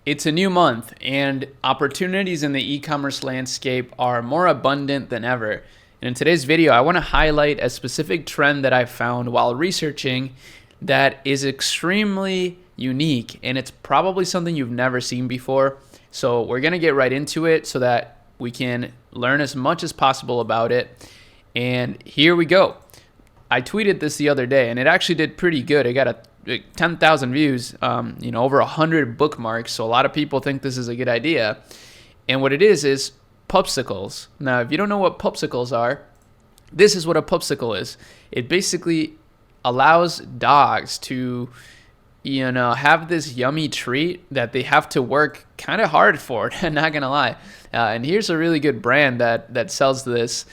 It's a new month, and opportunities in the e-commerce landscape are more abundant than ever. And in today's video, I want to highlight a specific trend that I found while researching that is extremely unique, and it's probably something you've never seen before. So we're going to get right into it so that we can learn as much as possible about it. And here we go. I tweeted this the other day, and it actually did pretty good. It got a 10,000 views, over 100 bookmarks. So a lot of people think this is a good idea. And what it is pupsicles. Now, if you don't know what pupsicles are, this is what a pupsicle is. It basically allows dogs to, have this yummy treat that they have to work kind of hard for. Not gonna lie. And here's a really good brand that sells this.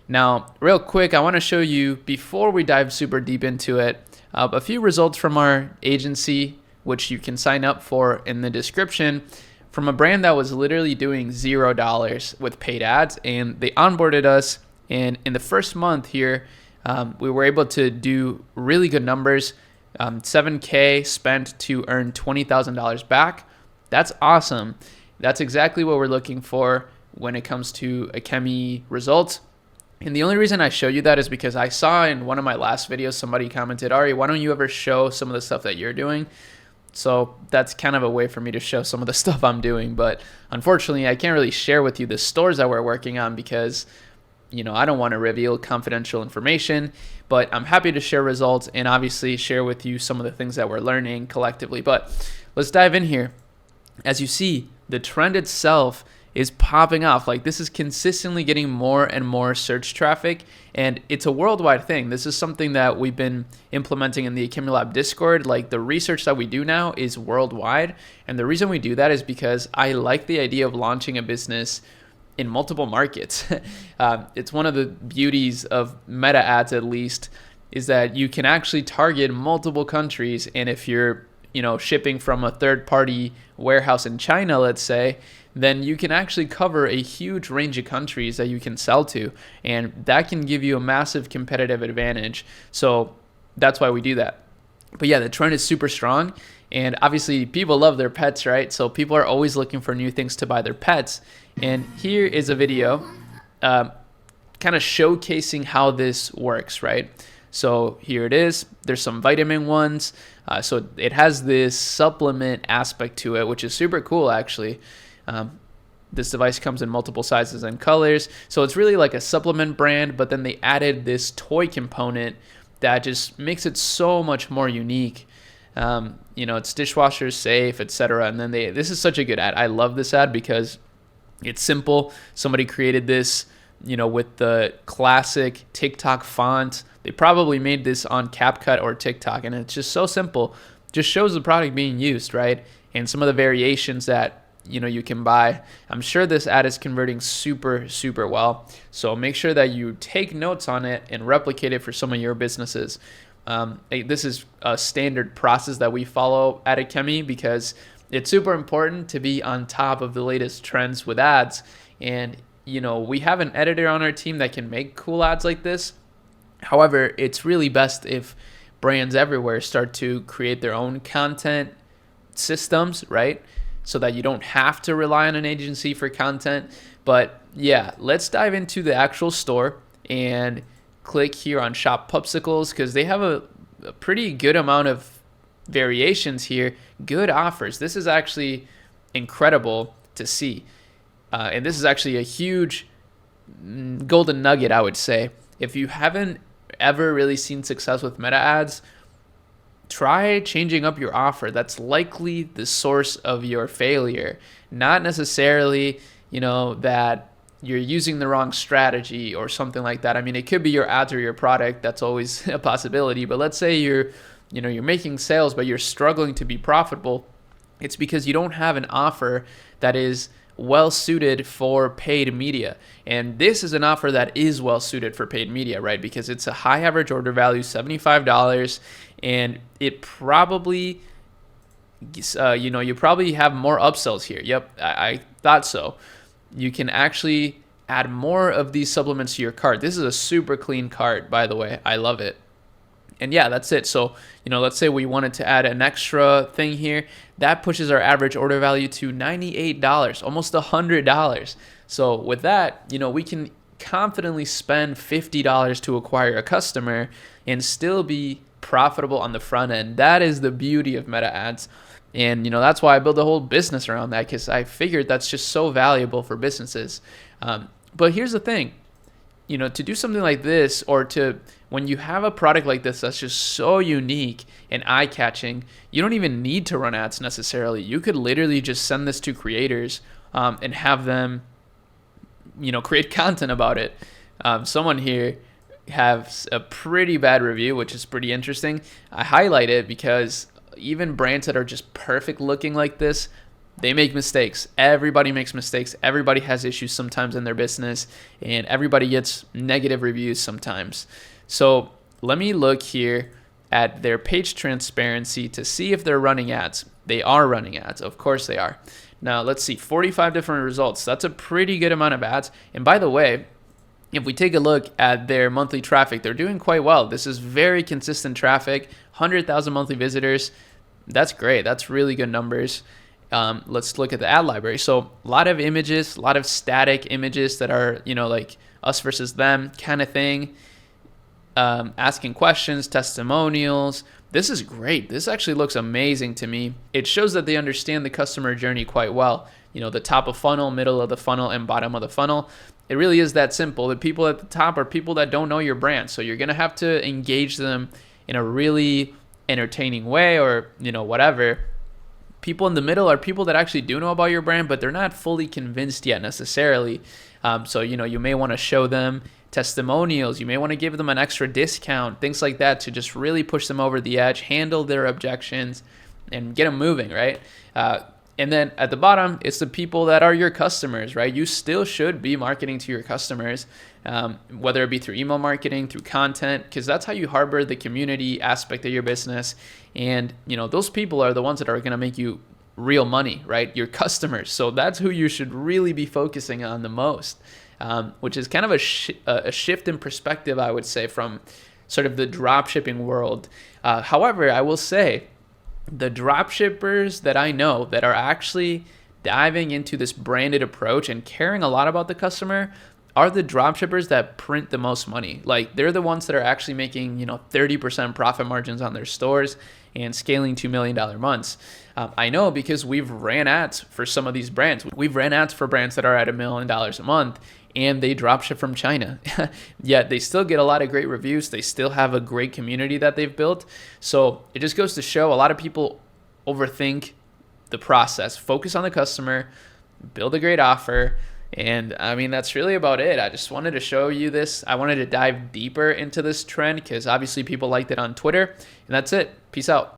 Now, real quick, I want to show you, before we dive super deep into it, a few results from our agency, which you can sign up for in the description, from a brand that was literally doing $0 with paid ads, and they onboarded us. And in the first month here, we were able to do really good numbers, $7K spent to earn $20,000 back. That's awesome. That's exactly what we're looking for when it comes to Ecommerce results. And the only reason I show you that is because I saw in one of my last videos, somebody commented, Ari, why don't you ever show some of the stuff that you're doing? So that's kind of a way for me to show some of the stuff I'm doing. But unfortunately, I can't really share with you the stores that we're working on because, I don't want to reveal confidential information. But I'm happy to share results and obviously share with you some of the things that we're learning collectively. But let's dive in here. As you see, the trend itself is popping off. Like, this is consistently getting more and more search traffic, and it's a worldwide thing. This is something that we've been implementing in the Ecommerce Lab Discord. Like, the research that we do now is worldwide, and the reason we do that is because I like the idea of launching a business in multiple markets. It's one of the beauties of meta ads, at least, is that you can actually target multiple countries, and if you're shipping from a third-party warehouse in China, let's say, then you can actually cover a huge range of countries that you can sell to, and that can give you a massive competitive advantage. So that's why we do that. But yeah, the trend is super strong, and obviously people love their pets, right? So people are always looking for new things to buy their pets. And here is a video kind of showcasing how this works, right? So here it is. There's some vitamin ones. So it has this supplement aspect to it, which is super cool, actually. This device comes in multiple sizes and colors. So it's really like a supplement brand, but then they added this toy component that just makes it so much more unique. It's dishwasher safe, etc. And then this is such a good ad. I love this ad because it's simple. Somebody created this, with the classic TikTok font. They probably made this on CapCut or TikTok, and it's just so simple. Just shows the product being used, right? And some of the variations that you can buy. I'm sure this ad is converting super, super well. So make sure that you take notes on it and replicate it for some of your businesses. This is a standard process that we follow at Ecommerce because it's super important to be on top of the latest trends with ads. And, we have an editor on our team that can make cool ads like this. However, it's really best if brands everywhere start to create their own content systems, right? So that you don't have to rely on an agency for content. But yeah, let's dive into the actual store and click here on Shop Pupsicles because they have a pretty good amount of variations here, good offers. This is actually incredible to see. And this is actually a huge golden nugget, I would say. If you haven't ever really seen success with meta ads, try changing up your offer. That's likely the source of your failure. Not necessarily, that you're using the wrong strategy or something like that. I mean, it could be your ads or your product. That's always a possibility. But let's say you're making sales, but you're struggling to be profitable. It's because you don't have an offer that is well suited for paid media. And this is an offer that is well suited for paid media, right? Because it's a high average order value, $75, and it probably, you probably have more upsells here. Yep, I thought so. You can actually add more of these supplements to your cart. This is a super clean cart, by the way. I love it. And yeah, that's it. So, let's say we wanted to add an extra thing here. That pushes our average order value to $98, almost $100. So with that, we can confidently spend $50 to acquire a customer and still be profitable on the front end. That is the beauty of meta ads. And, that's why I built a whole business around that, because I figured that's just so valuable for businesses. But here's the thing. To do something like this, or when you have a product like this that's just so unique and eye-catching, you don't even need to run ads necessarily. You could literally just send this to creators and have them, create content about it. Someone here has a pretty bad review, which is pretty interesting. I highlight it because even brands that are just perfect looking like this, they make mistakes. Everybody makes mistakes. Everybody has issues sometimes in their business, and everybody gets negative reviews sometimes. So let me look here at their page transparency to see if they're running ads. They are running ads. Of course they are. Now let's see, 45 different results. That's a pretty good amount of ads. And by the way, if we take a look at their monthly traffic, they're doing quite well. This is very consistent traffic, 100,000 monthly visitors. That's great. That's really good numbers. Let's look at the ad library. So a lot of images, a lot of static images that are, like us versus them kind of thing. Asking questions, testimonials. This is great. This actually looks amazing to me. It shows that they understand the customer journey quite well. The top of funnel, middle of the funnel, and bottom of the funnel. It really is that simple. The people at the top are people that don't know your brand. So you're going to have to engage them in a really entertaining way, or, whatever. People in the middle are people that actually do know about your brand, but they're not fully convinced yet necessarily. So, you may want to show them testimonials. You may want to give them an extra discount, things like that, to just really push them over the edge, handle their objections, and get them moving, right? And then at the bottom, it's the people that are your customers, right? You still should be marketing to your customers, whether it be through email marketing, through content, because that's how you harbor the community aspect of your business. And, those people are the ones that are going to make you real money, right? Your customers. So that's who you should really be focusing on the most, which is kind of a shift in perspective, I would say, from sort of the dropshipping world. However, I will say, the dropshippers that I know that are actually diving into this branded approach and caring a lot about the customer are the dropshippers that print the most money. Like, they're the ones that are actually making, 30% profit margins on their stores and scaling $2 million months. I know because we've ran ads for some of these brands. We've ran ads for brands that are at $1 million a month, and they dropship from China. Yet they still get a lot of great reviews. They still have a great community that they've built. So it just goes to show a lot of people overthink the process. Focus on the customer, build a great offer. And I mean, that's really about it. I just wanted to show you this. I wanted to dive deeper into this trend because obviously people liked it on Twitter. And that's it. Peace out.